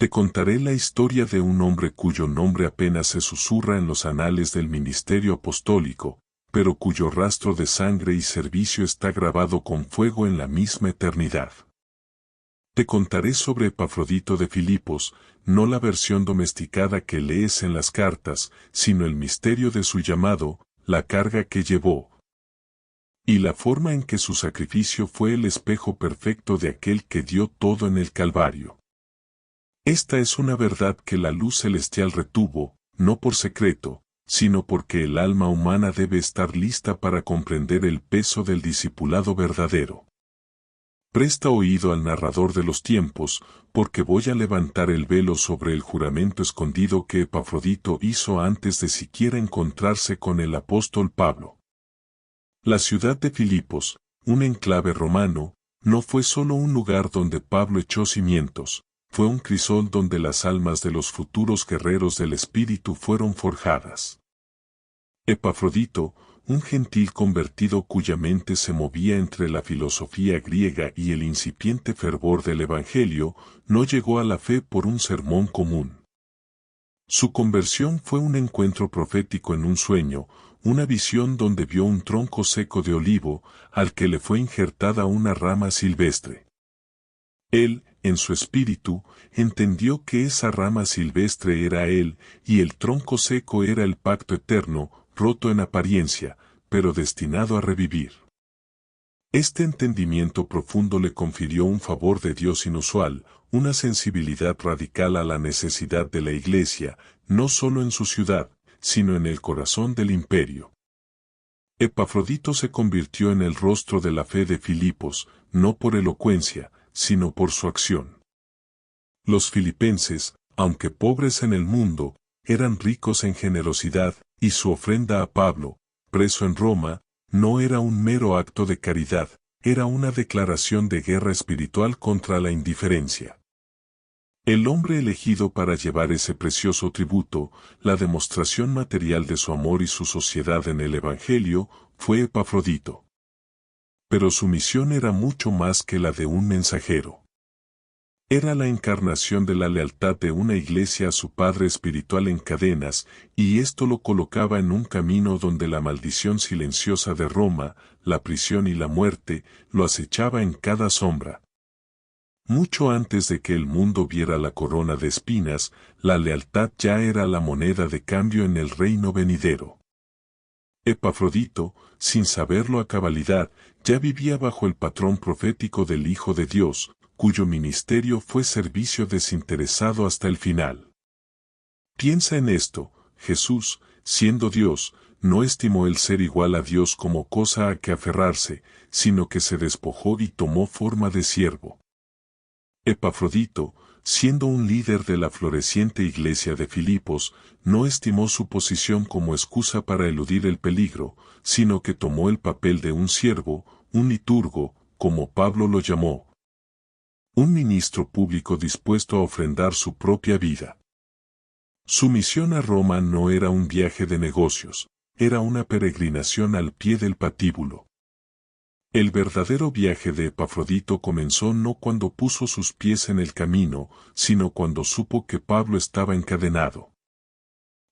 Te contaré la historia de un hombre cuyo nombre apenas se susurra en los anales del ministerio apostólico, pero cuyo rastro de sangre y servicio está grabado con fuego en la misma eternidad. Te contaré sobre Epafrodito de Filipos, no la versión domesticada que lees en las cartas, sino el misterio de su llamado, la carga que llevó, y la forma en que su sacrificio fue el espejo perfecto de aquel que dio todo en el Calvario. Esta es una verdad que la luz celestial retuvo, no por secreto, sino porque el alma humana debe estar lista para comprender el peso del discipulado verdadero. Presta oído al narrador de los tiempos, porque voy a levantar el velo sobre el juramento escondido que Epafrodito hizo antes de siquiera encontrarse con el apóstol Pablo. La ciudad de Filipos, un enclave romano, no fue solo un lugar donde Pablo echó cimientos, fue un crisol donde las almas de los futuros guerreros del Espíritu fueron forjadas. Epafrodito, un gentil convertido cuya mente se movía entre la filosofía griega y el incipiente fervor del Evangelio, no llegó a la fe por un sermón común. Su conversión fue un encuentro profético en un sueño, una visión donde vio un tronco seco de olivo, al que le fue injertada una rama silvestre. Él, en su espíritu, entendió que esa rama silvestre era él, y el tronco seco era el pacto eterno, roto en apariencia, pero destinado a revivir. Este entendimiento profundo le confirió un favor de Dios inusual, una sensibilidad radical a la necesidad de la Iglesia, no solo en su ciudad, sino en el corazón del imperio. Epafrodito se convirtió en el rostro de la fe de Filipos, no por elocuencia, sino por su acción. Los filipenses, aunque pobres en el mundo, eran ricos en generosidad, y su ofrenda a Pablo, preso en Roma, no era un mero acto de caridad, era una declaración de guerra espiritual contra la indiferencia. El hombre elegido para llevar ese precioso tributo, la demostración material de su amor y su sociedad en el Evangelio, fue Epafrodito. Pero su misión era mucho más que la de un mensajero. Era la encarnación de la lealtad de una iglesia a su padre espiritual en cadenas, y esto lo colocaba en un camino donde la maldición silenciosa de Roma, la prisión y la muerte, lo acechaba en cada sombra. Mucho antes de que el mundo viera la corona de espinas, la lealtad ya era la moneda de cambio en el reino venidero. Epafrodito, sin saberlo a cabalidad, ya vivía bajo el patrón profético del Hijo de Dios, cuyo ministerio fue servicio desinteresado hasta el final. Piensa en esto: Jesús, siendo Dios, no estimó el ser igual a Dios como cosa a que aferrarse, sino que se despojó y tomó forma de siervo. Epafrodito, siendo un líder de la floreciente iglesia de Filipos, no estimó su posición como excusa para eludir el peligro, sino que tomó el papel de un siervo, un liturgo, como Pablo lo llamó. Un ministro público dispuesto a ofrendar su propia vida. Su misión a Roma no era un viaje de negocios, era una peregrinación al pie del patíbulo. El verdadero viaje de Epafrodito comenzó no cuando puso sus pies en el camino, sino cuando supo que Pablo estaba encadenado.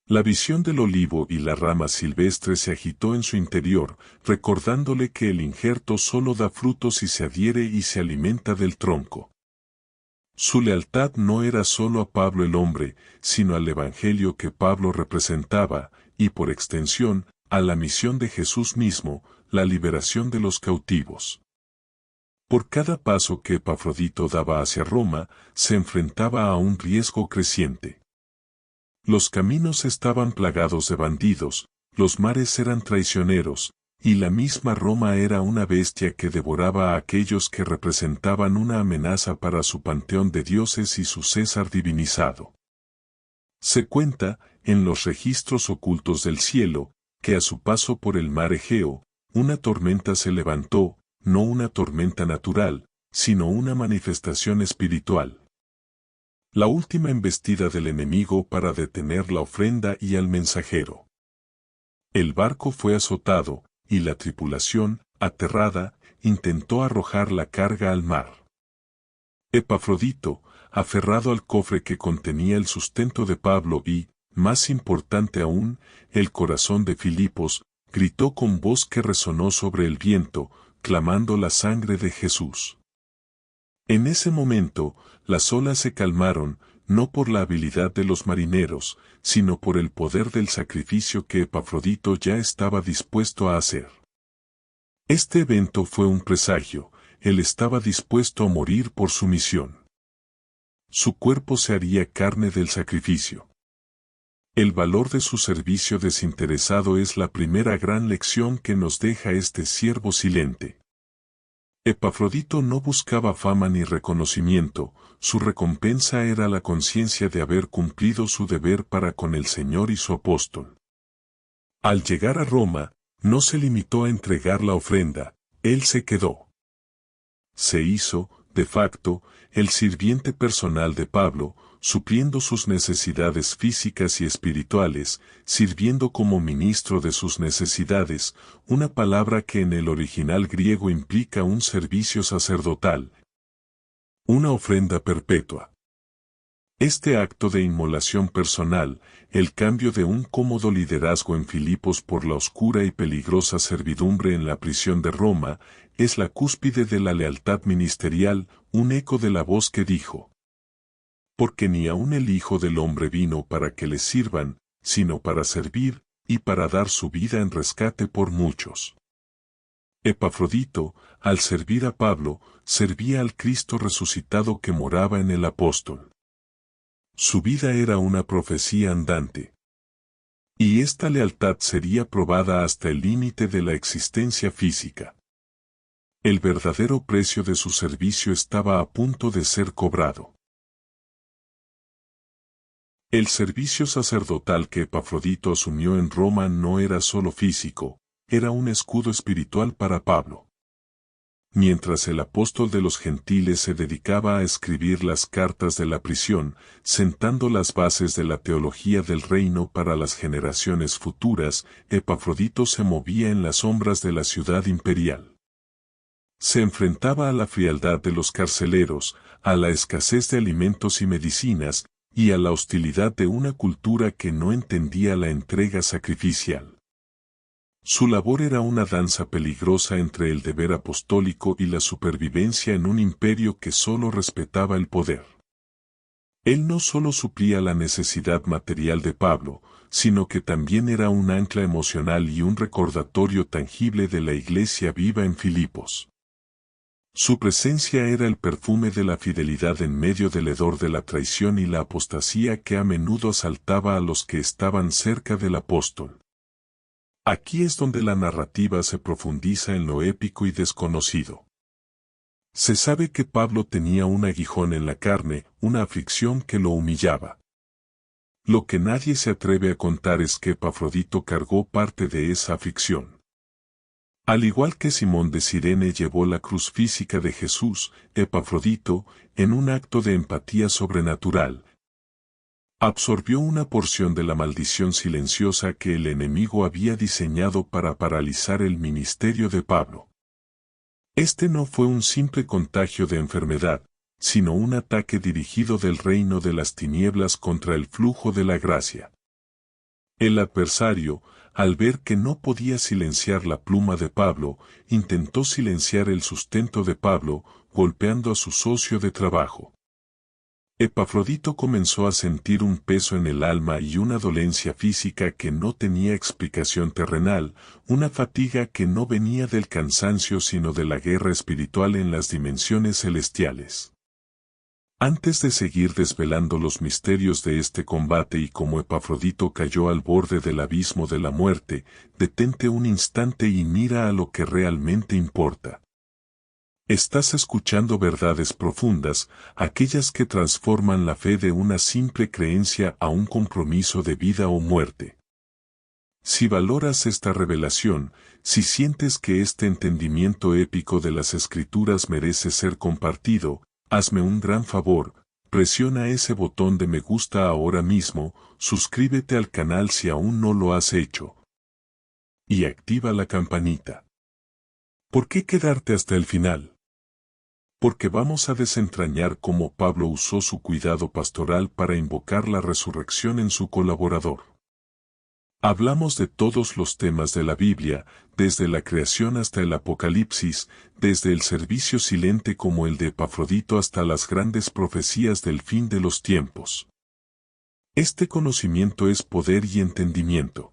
La visión del olivo y la rama silvestre se agitó en su interior, recordándole que el injerto solo da frutos si se adhiere y se alimenta del tronco. Su lealtad no era solo a Pablo el hombre, sino al evangelio que Pablo representaba, y por extensión, a la misión de Jesús mismo, la liberación de los cautivos. Por cada paso que Epafrodito daba hacia Roma, se enfrentaba a un riesgo creciente. Los caminos estaban plagados de bandidos, los mares eran traicioneros, y la misma Roma era una bestia que devoraba a aquellos que representaban una amenaza para su panteón de dioses y su César divinizado. Se cuenta, en los registros ocultos del cielo, que a su paso por el mar Egeo, una tormenta se levantó, no una tormenta natural, sino una manifestación espiritual. La última embestida del enemigo para detener la ofrenda y al mensajero. El barco fue azotado, y la tripulación, aterrada, intentó arrojar la carga al mar. Epafrodito, aferrado al cofre que contenía el sustento de Pablo y, más importante aún, el corazón de Filipos, gritó con voz que resonó sobre el viento, clamando la sangre de Jesús. En ese momento, las olas se calmaron, no por la habilidad de los marineros, sino por el poder del sacrificio que Epafrodito ya estaba dispuesto a hacer. Este evento fue un presagio, él estaba dispuesto a morir por su misión. Su cuerpo se haría carne del sacrificio. El valor de su servicio desinteresado es la primera gran lección que nos deja este siervo silente. Epafrodito no buscaba fama ni reconocimiento, su recompensa era la conciencia de haber cumplido su deber para con el Señor y su apóstol. Al llegar a Roma, no se limitó a entregar la ofrenda, él se quedó. Se hizo, de facto, el sirviente personal de Pablo, supliendo sus necesidades físicas y espirituales, sirviendo como ministro de sus necesidades, una palabra que en el original griego implica un servicio sacerdotal, una ofrenda perpetua. Este acto de inmolación personal, el cambio de un cómodo liderazgo en Filipos por la oscura y peligrosa servidumbre en la prisión de Roma, es la cúspide de la lealtad ministerial, un eco de la voz que dijo: porque ni aun el Hijo del Hombre vino para que le sirvan, sino para servir, y para dar su vida en rescate por muchos. Epafrodito, al servir a Pablo, servía al Cristo resucitado que moraba en el apóstol. Su vida era una profecía andante. Y esta lealtad sería probada hasta el límite de la existencia física. El verdadero precio de su servicio estaba a punto de ser cobrado. El servicio sacerdotal que Epafrodito asumió en Roma no era solo físico, era un escudo espiritual para Pablo. Mientras el apóstol de los gentiles se dedicaba a escribir las cartas de la prisión, sentando las bases de la teología del reino para las generaciones futuras, Epafrodito se movía en las sombras de la ciudad imperial. Se enfrentaba a la frialdad de los carceleros, a la escasez de alimentos y medicinas, y a la hostilidad de una cultura que no entendía la entrega sacrificial. Su labor era una danza peligrosa entre el deber apostólico y la supervivencia en un imperio que solo respetaba el poder. Él no solo suplía la necesidad material de Pablo, sino que también era un ancla emocional y un recordatorio tangible de la iglesia viva en Filipos. Su presencia era el perfume de la fidelidad en medio del hedor de la traición y la apostasía que a menudo asaltaba a los que estaban cerca del apóstol. Aquí es donde la narrativa se profundiza en lo épico y desconocido. Se sabe que Pablo tenía un aguijón en la carne, una aflicción que lo humillaba. Lo que nadie se atreve a contar es que Epafrodito cargó parte de esa aflicción. Al igual que Simón de Cirene llevó la cruz física de Jesús, Epafrodito, en un acto de empatía sobrenatural, absorbió una porción de la maldición silenciosa que el enemigo había diseñado para paralizar el ministerio de Pablo. Este no fue un simple contagio de enfermedad, sino un ataque dirigido del reino de las tinieblas contra el flujo de la gracia. El adversario, al ver que no podía silenciar la pluma de Pablo, intentó silenciar el sustento de Pablo, golpeando a su socio de trabajo. Epafrodito comenzó a sentir un peso en el alma y una dolencia física que no tenía explicación terrenal, una fatiga que no venía del cansancio sino de la guerra espiritual en las dimensiones celestiales. Antes de seguir desvelando los misterios de este combate y como Epafrodito cayó al borde del abismo de la muerte, detente un instante y mira a lo que realmente importa. Estás escuchando verdades profundas, aquellas que transforman la fe de una simple creencia a un compromiso de vida o muerte. Si valoras esta revelación, si sientes que este entendimiento épico de las Escrituras merece ser compartido, hazme un gran favor, presiona ese botón de me gusta ahora mismo, suscríbete al canal si aún no lo has hecho. Y activa la campanita. ¿Por qué quedarte hasta el final? Porque vamos a desentrañar cómo Pablo usó su cuidado pastoral para invocar la resurrección en su colaborador. Hablamos de todos los temas de la Biblia, desde la creación hasta el Apocalipsis, desde el servicio silente como el de Epafrodito hasta las grandes profecías del fin de los tiempos. Este conocimiento es poder y entendimiento.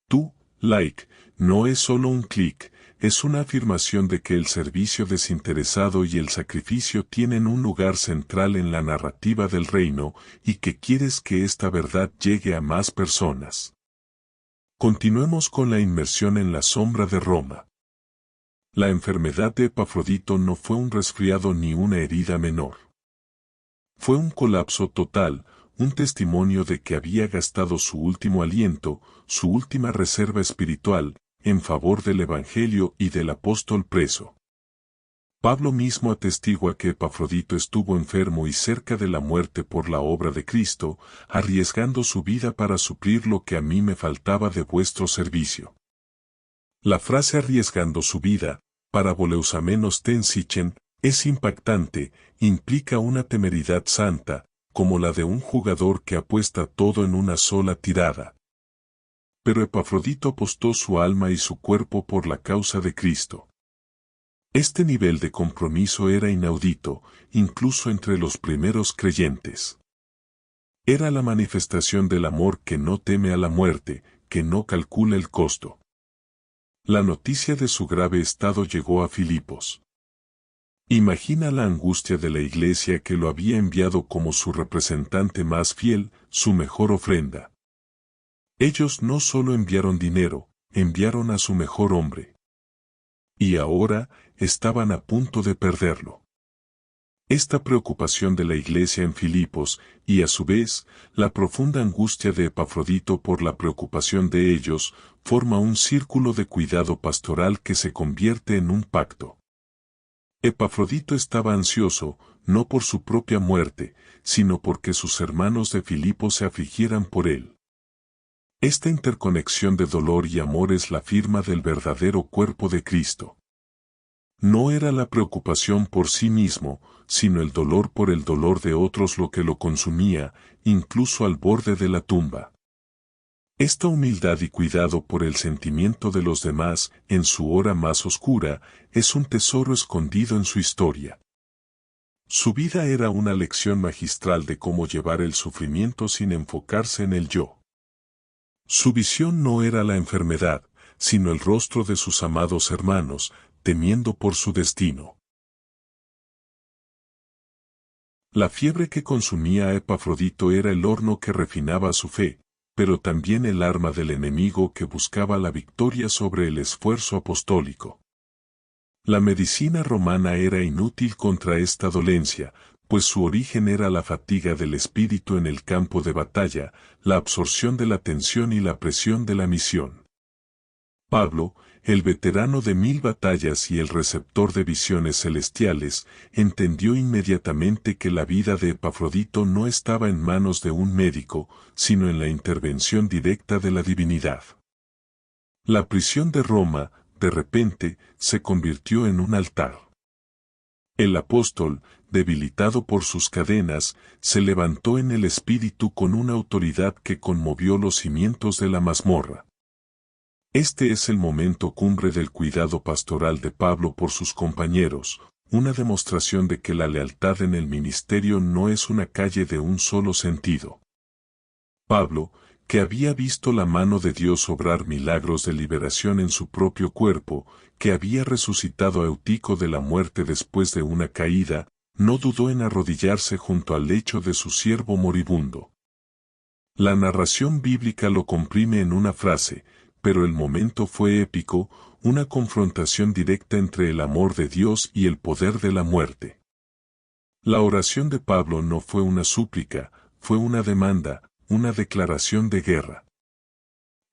Tu like no es solo un clic, es una afirmación de que el servicio desinteresado y el sacrificio tienen un lugar central en la narrativa del reino y que quieres que esta verdad llegue a más personas. Continuemos con la inmersión en la sombra de Roma. La enfermedad de Epafrodito no fue un resfriado ni una herida menor. Fue un colapso total, un testimonio de que había gastado su último aliento, su última reserva espiritual, en favor del Evangelio y del apóstol preso. Pablo mismo atestigua que Epafrodito estuvo enfermo y cerca de la muerte por la obra de Cristo, arriesgando su vida para suplir lo que a mí me faltaba de vuestro servicio. La frase arriesgando su vida, para voleusamenos ten sichen, es impactante, implica una temeridad santa, como la de un jugador que apuesta todo en una sola tirada. Pero Epafrodito apostó su alma y su cuerpo por la causa de Cristo. Este nivel de compromiso era inaudito, incluso entre los primeros creyentes. Era la manifestación del amor que no teme a la muerte, que no calcula el costo. La noticia de su grave estado llegó a Filipos. Imagina la angustia de la iglesia que lo había enviado como su representante más fiel, su mejor ofrenda. Ellos no solo enviaron dinero, enviaron a su mejor hombre. Y ahora, estaban a punto de perderlo. Esta preocupación de la iglesia en Filipos, y a su vez, la profunda angustia de Epafrodito por la preocupación de ellos, forma un círculo de cuidado pastoral que se convierte en un pacto. Epafrodito estaba ansioso, no por su propia muerte, sino porque sus hermanos de Filipos se afligieran por él. Esta interconexión de dolor y amor es la firma del verdadero cuerpo de Cristo. No era la preocupación por sí mismo, sino el dolor por el dolor de otros lo que lo consumía, incluso al borde de la tumba. Esta humildad y cuidado por el sentimiento de los demás, en su hora más oscura, es un tesoro escondido en su historia. Su vida era una lección magistral de cómo llevar el sufrimiento sin enfocarse en el yo. Su visión no era la enfermedad, sino el rostro de sus amados hermanos, temiendo por su destino. La fiebre que consumía a Epafrodito era el horno que refinaba su fe, pero también el arma del enemigo que buscaba la victoria sobre el esfuerzo apostólico. La medicina romana era inútil contra esta dolencia, pues su origen era la fatiga del espíritu en el campo de batalla, la absorción de la tensión y la presión de la misión. Pablo, el veterano de 1000 batallas y el receptor de visiones celestiales, entendió inmediatamente que la vida de Epafrodito no estaba en manos de un médico, sino en la intervención directa de la divinidad. La prisión de Roma, de repente, se convirtió en un altar. El apóstol, debilitado por sus cadenas, se levantó en el espíritu con una autoridad que conmovió los cimientos de la mazmorra. Este es el momento cumbre del cuidado pastoral de Pablo por sus compañeros, una demostración de que la lealtad en el ministerio no es una calle de un solo sentido. Pablo, que había visto la mano de Dios obrar milagros de liberación en su propio cuerpo, que había resucitado a Eutico de la muerte después de una caída, no dudó en arrodillarse junto al lecho de su siervo moribundo. La narración bíblica lo comprime en una frase, pero el momento fue épico, una confrontación directa entre el amor de Dios y el poder de la muerte. La oración de Pablo no fue una súplica, fue una demanda, una declaración de guerra.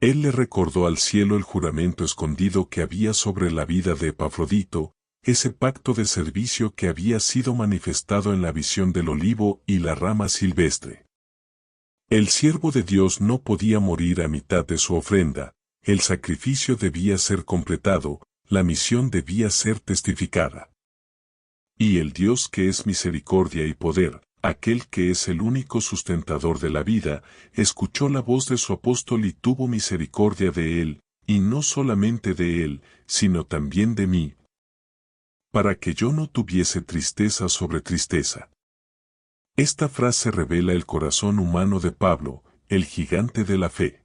Él le recordó al cielo el juramento escondido que había sobre la vida de Epafrodito, ese pacto de servicio que había sido manifestado en la visión del olivo y la rama silvestre. El siervo de Dios no podía morir a mitad de su ofrenda, el sacrificio debía ser completado, la misión debía ser testificada. Y el Dios que es misericordia y poder, aquel que es el único sustentador de la vida, escuchó la voz de su apóstol y tuvo misericordia de él, y no solamente de él, sino también de mí, para que yo no tuviese tristeza sobre tristeza. Esta frase revela el corazón humano de Pablo, el gigante de la fe.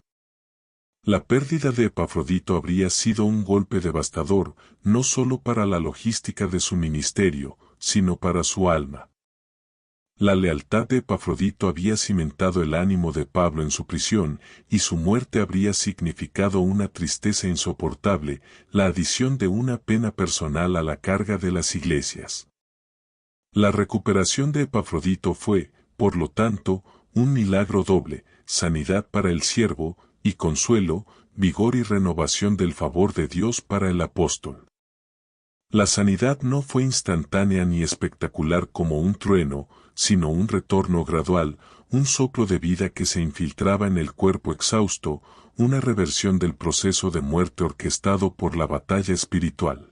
La pérdida de Epafrodito habría sido un golpe devastador, no solo para la logística de su ministerio, sino para su alma. La lealtad de Epafrodito había cimentado el ánimo de Pablo en su prisión, y su muerte habría significado una tristeza insoportable, la adición de una pena personal a la carga de las iglesias. La recuperación de Epafrodito fue, por lo tanto, un milagro doble, sanidad para el siervo, y consuelo, vigor y renovación del favor de Dios para el apóstol. La sanidad no fue instantánea ni espectacular como un trueno, sino un retorno gradual, un soplo de vida que se infiltraba en el cuerpo exhausto, una reversión del proceso de muerte orquestado por la batalla espiritual.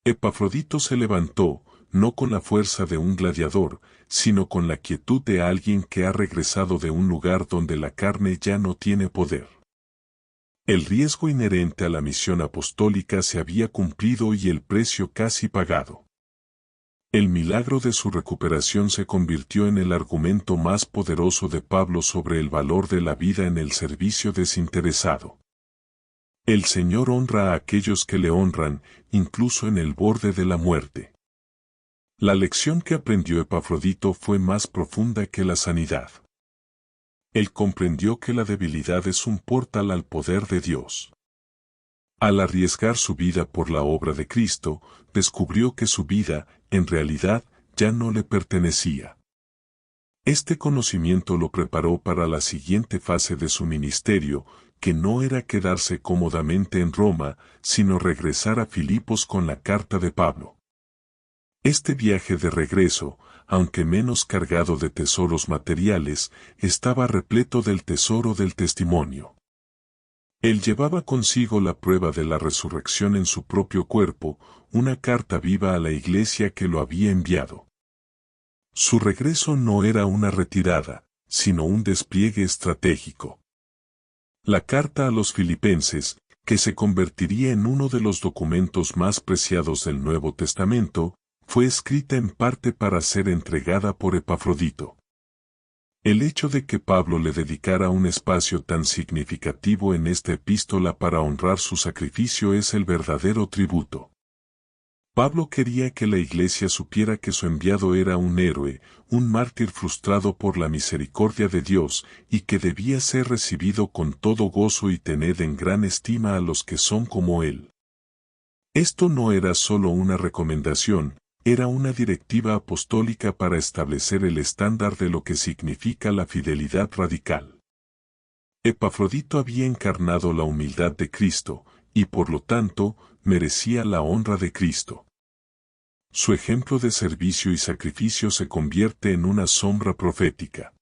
Epafrodito se levantó, no con la fuerza de un gladiador, sino con la quietud de alguien que ha regresado de un lugar donde la carne ya no tiene poder. El riesgo inherente a la misión apostólica se había cumplido y el precio casi pagado. El milagro de su recuperación se convirtió en el argumento más poderoso de Pablo sobre el valor de la vida en el servicio desinteresado. El Señor honra a aquellos que le honran, incluso en el borde de la muerte. La lección que aprendió Epafrodito fue más profunda que la sanidad. Él comprendió que la debilidad es un portal al poder de Dios. Al arriesgar su vida por la obra de Cristo, descubrió que su vida, en realidad, ya no le pertenecía. Este conocimiento lo preparó para la siguiente fase de su ministerio, que no era quedarse cómodamente en Roma, sino regresar a Filipos con la carta de Pablo. Este viaje de regreso, aunque menos cargado de tesoros materiales, estaba repleto del tesoro del testimonio. Él llevaba consigo la prueba de la resurrección en su propio cuerpo, una carta viva a la iglesia que lo había enviado. Su regreso no era una retirada, sino un despliegue estratégico. La carta a los filipenses, que se convertiría en uno de los documentos más preciados del Nuevo Testamento, fue escrita en parte para ser entregada por Epafrodito. El hecho de que Pablo le dedicara un espacio tan significativo en esta epístola para honrar su sacrificio es el verdadero tributo. Pablo quería que la iglesia supiera que su enviado era un héroe, un mártir frustrado por la misericordia de Dios, y que debía ser recibido con todo gozo y tener en gran estima a los que son como él. Esto no era solo una recomendación, era una directiva apostólica para establecer el estándar de lo que significa la fidelidad radical. Epafrodito había encarnado la humildad de Cristo, y por lo tanto, merecía la honra de Cristo. Su ejemplo de servicio y sacrificio se convierte en una sombra profética.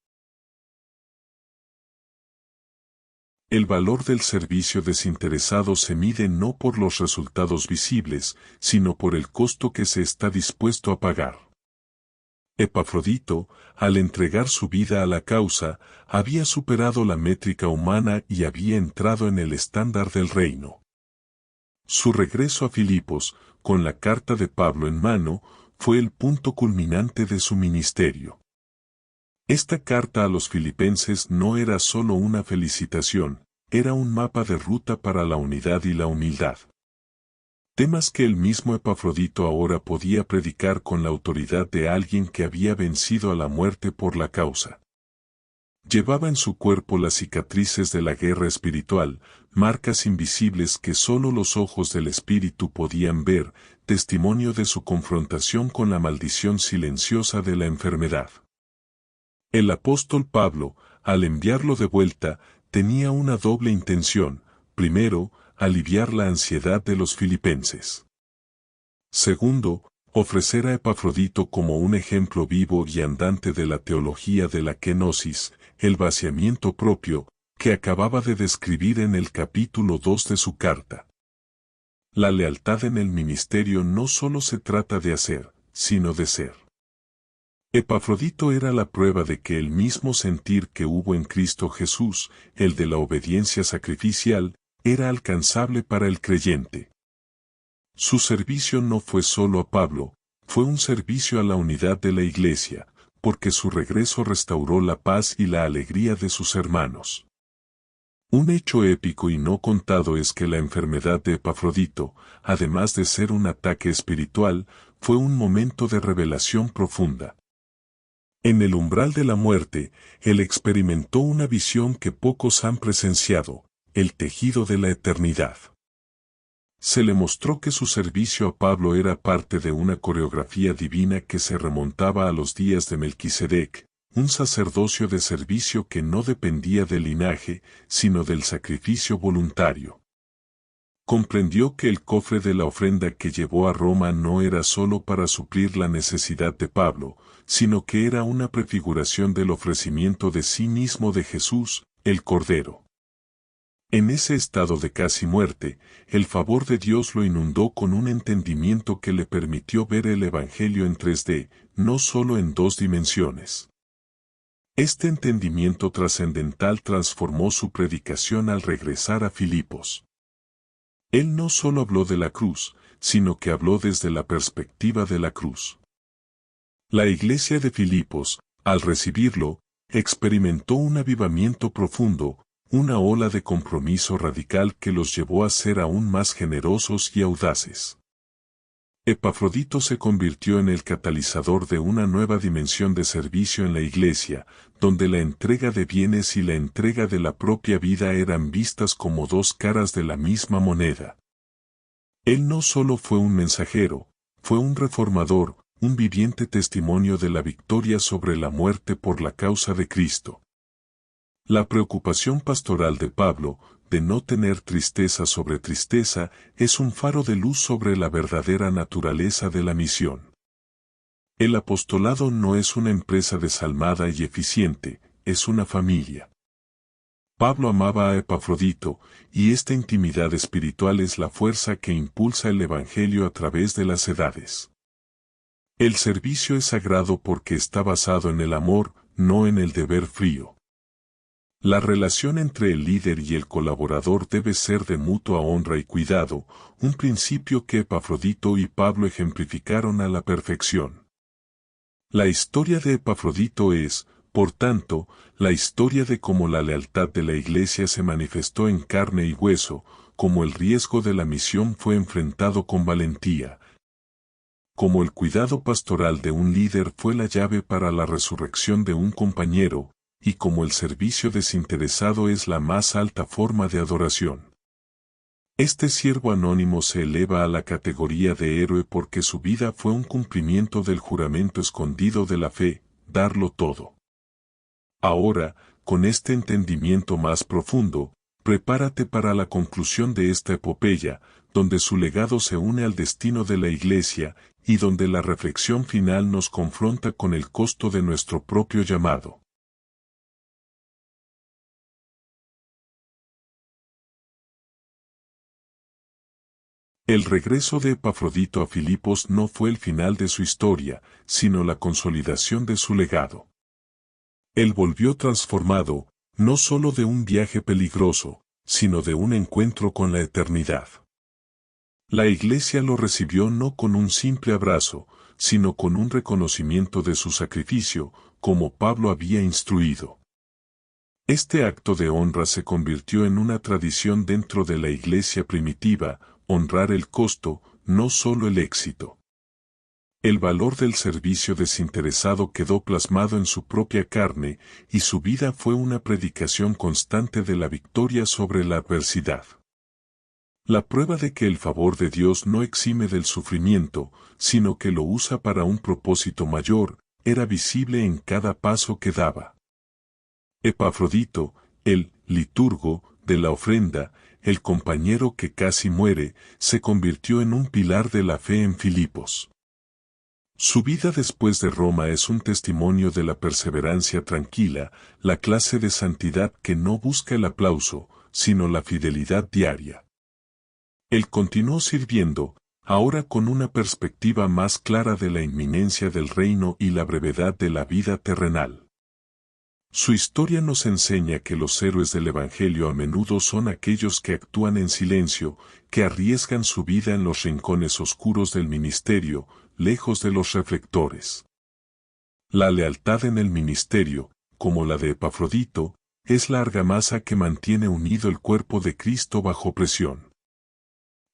El valor del servicio desinteresado se mide no por los resultados visibles, sino por el costo que se está dispuesto a pagar. Epafrodito, al entregar su vida a la causa, había superado la métrica humana y había entrado en el estándar del reino. Su regreso a Filipos, con la carta de Pablo en mano, fue el punto culminante de su ministerio. Esta carta a los filipenses no era solo una felicitación, era un mapa de ruta para la unidad y la humildad. Temas que el mismo Epafrodito ahora podía predicar con la autoridad de alguien que había vencido a la muerte por la causa. Llevaba en su cuerpo las cicatrices de la guerra espiritual, marcas invisibles que solo los ojos del espíritu podían ver, testimonio de su confrontación con la maldición silenciosa de la enfermedad. El apóstol Pablo, al enviarlo de vuelta, tenía una doble intención: primero, aliviar la ansiedad de los filipenses. Segundo, ofrecer a Epafrodito como un ejemplo vivo y andante de la teología de la kenosis, el vaciamiento propio, que acababa de describir en el capítulo 2 de su carta. La lealtad en el ministerio no solo se trata de hacer, sino de ser. Epafrodito era la prueba de que el mismo sentir que hubo en Cristo Jesús, el de la obediencia sacrificial, era alcanzable para el creyente. Su servicio no fue solo a Pablo, fue un servicio a la unidad de la Iglesia, porque su regreso restauró la paz y la alegría de sus hermanos. Un hecho épico y no contado es que la enfermedad de Epafrodito, además de ser un ataque espiritual, fue un momento de revelación profunda. En el umbral de la muerte, él experimentó una visión que pocos han presenciado, el tejido de la eternidad. Se le mostró que su servicio a Pablo era parte de una coreografía divina que se remontaba a los días de Melquisedec, un sacerdocio de servicio que no dependía del linaje, sino del sacrificio voluntario. Comprendió que el cofre de la ofrenda que llevó a Roma no era solo para suplir la necesidad de Pablo, sino que era una prefiguración del ofrecimiento de sí mismo de Jesús, el Cordero. En ese estado de casi muerte, el favor de Dios lo inundó con un entendimiento que le permitió ver el Evangelio en 3D, no solo en 2 dimensiones. Este entendimiento trascendental transformó su predicación al regresar a Filipos. Él no solo habló de la cruz, sino que habló desde la perspectiva de la cruz. La iglesia de Filipos, al recibirlo, experimentó un avivamiento profundo, una ola de compromiso radical que los llevó a ser aún más generosos y audaces. Epafrodito se convirtió en el catalizador de una nueva dimensión de servicio en la iglesia, donde la entrega de bienes y la entrega de la propia vida eran vistas como 2 caras de la misma moneda. Él no solo fue un mensajero, fue un reformador, un viviente testimonio de la victoria sobre la muerte por la causa de Cristo. La preocupación pastoral de Pablo, de no tener tristeza sobre tristeza, es un faro de luz sobre la verdadera naturaleza de la misión. El apostolado no es una empresa desalmada y eficiente, es una familia. Pablo amaba a Epafrodito, y esta intimidad espiritual es la fuerza que impulsa el Evangelio a través de las edades. El servicio es sagrado porque está basado en el amor, no en el deber frío. La relación entre el líder y el colaborador debe ser de mutua honra y cuidado, un principio que Epafrodito y Pablo ejemplificaron a la perfección. La historia de Epafrodito es, por tanto, la historia de cómo la lealtad de la Iglesia se manifestó en carne y hueso, cómo el riesgo de la misión fue enfrentado con valentía, cómo el cuidado pastoral de un líder fue la llave para la resurrección de un compañero, y como el servicio desinteresado es la más alta forma de adoración. Este siervo anónimo se eleva a la categoría de héroe porque su vida fue un cumplimiento del juramento escondido de la fe, darlo todo. Ahora, con este entendimiento más profundo, prepárate para la conclusión de esta epopeya, donde su legado se une al destino de la Iglesia, y donde la reflexión final nos confronta con el costo de nuestro propio llamado. El regreso de Epafrodito a Filipos no fue el final de su historia, sino la consolidación de su legado. Él volvió transformado, no solo de un viaje peligroso, sino de un encuentro con la eternidad. La Iglesia lo recibió no con un simple abrazo, sino con un reconocimiento de su sacrificio, como Pablo había instruido. Este acto de honra se convirtió en una tradición dentro de la Iglesia primitiva, honrar el costo, no solo el éxito. El valor del servicio desinteresado quedó plasmado en su propia carne, y su vida fue una predicación constante de la victoria sobre la adversidad. La prueba de que el favor de Dios no exime del sufrimiento, sino que lo usa para un propósito mayor, era visible en cada paso que daba. Epafrodito, el liturgo de la ofrenda, el compañero que casi muere, se convirtió en un pilar de la fe en Filipos. Su vida después de Roma es un testimonio de la perseverancia tranquila, la clase de santidad que no busca el aplauso, sino la fidelidad diaria. Él continuó sirviendo, ahora con una perspectiva más clara de la inminencia del reino y la brevedad de la vida terrenal. Su historia nos enseña que los héroes del Evangelio a menudo son aquellos que actúan en silencio, que arriesgan su vida en los rincones oscuros del ministerio, lejos de los reflectores. La lealtad en el ministerio, como la de Epafrodito, es la argamasa que mantiene unido el cuerpo de Cristo bajo presión.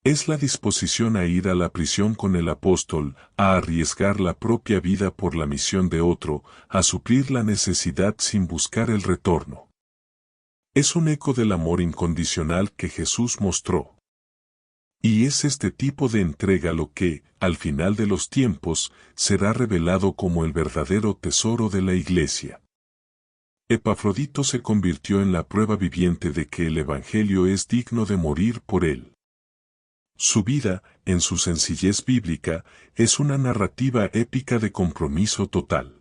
Es la disposición a ir a la prisión con el apóstol, a arriesgar la propia vida por la misión de otro, a suplir la necesidad sin buscar el retorno. Es un eco del amor incondicional que Jesús mostró. Y es este tipo de entrega lo que, al final de los tiempos, será revelado como el verdadero tesoro de la Iglesia. Epafrodito se convirtió en la prueba viviente de que el Evangelio es digno de morir por él. Su vida, en su sencillez bíblica, es una narrativa épica de compromiso total.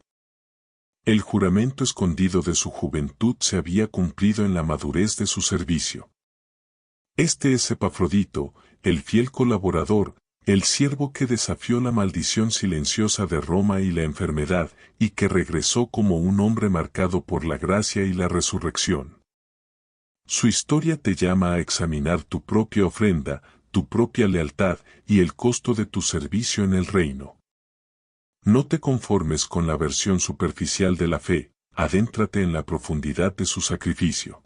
El juramento escondido de su juventud se había cumplido en la madurez de su servicio. Este es Epafrodito, el fiel colaborador, el siervo que desafió la maldición silenciosa de Roma y la enfermedad, y que regresó como un hombre marcado por la gracia y la resurrección. Su historia te llama a examinar tu propia ofrenda, tu propia lealtad y el costo de tu servicio en el reino. No te conformes con la versión superficial de la fe, adéntrate en la profundidad de su sacrificio.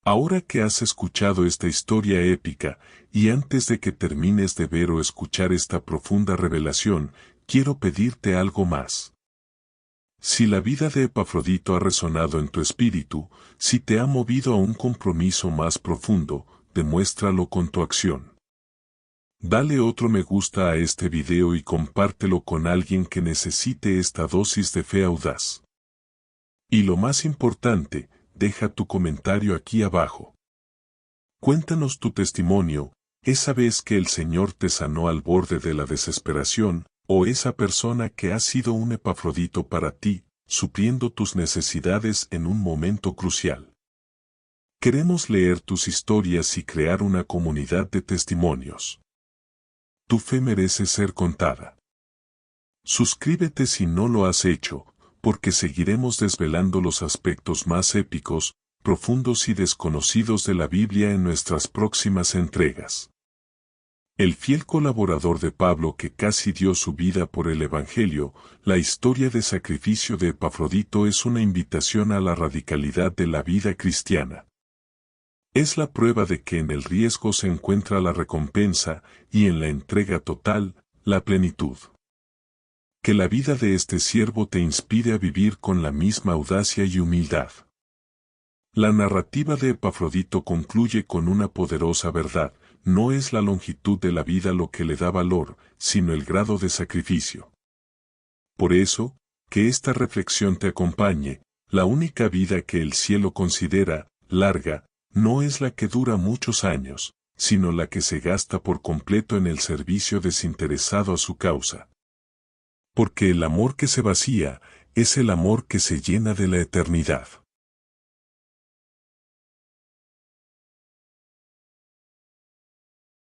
Ahora que has escuchado esta historia épica, y antes de que termines de ver o escuchar esta profunda revelación, quiero pedirte algo más. Si la vida de Epafrodito ha resonado en tu espíritu, si te ha movido a un compromiso más profundo, demuéstralo con tu acción. Dale otro me gusta a este video y compártelo con alguien que necesite esta dosis de fe audaz. Y lo más importante, deja tu comentario aquí abajo. Cuéntanos tu testimonio, esa vez que el Señor te sanó al borde de la desesperación, o esa persona que ha sido un Epafrodito para ti, supliendo tus necesidades en un momento crucial. Queremos leer tus historias y crear una comunidad de testimonios. Tu fe merece ser contada. Suscríbete si no lo has hecho, porque seguiremos desvelando los aspectos más épicos, profundos y desconocidos de la Biblia en nuestras próximas entregas. El fiel colaborador de Pablo que casi dio su vida por el Evangelio, la historia de sacrificio de Epafrodito es una invitación a la radicalidad de la vida cristiana. Es la prueba de que en el riesgo se encuentra la recompensa y en la entrega total, la plenitud. Que la vida de este siervo te inspire a vivir con la misma audacia y humildad. La narrativa de Epafrodito concluye con una poderosa verdad: no es la longitud de la vida lo que le da valor, sino el grado de sacrificio. Por eso, que esta reflexión te acompañe, la única vida que el cielo considera larga, no es la que dura muchos años, sino la que se gasta por completo en el servicio desinteresado a su causa. Porque el amor que se vacía, es el amor que se llena de la eternidad.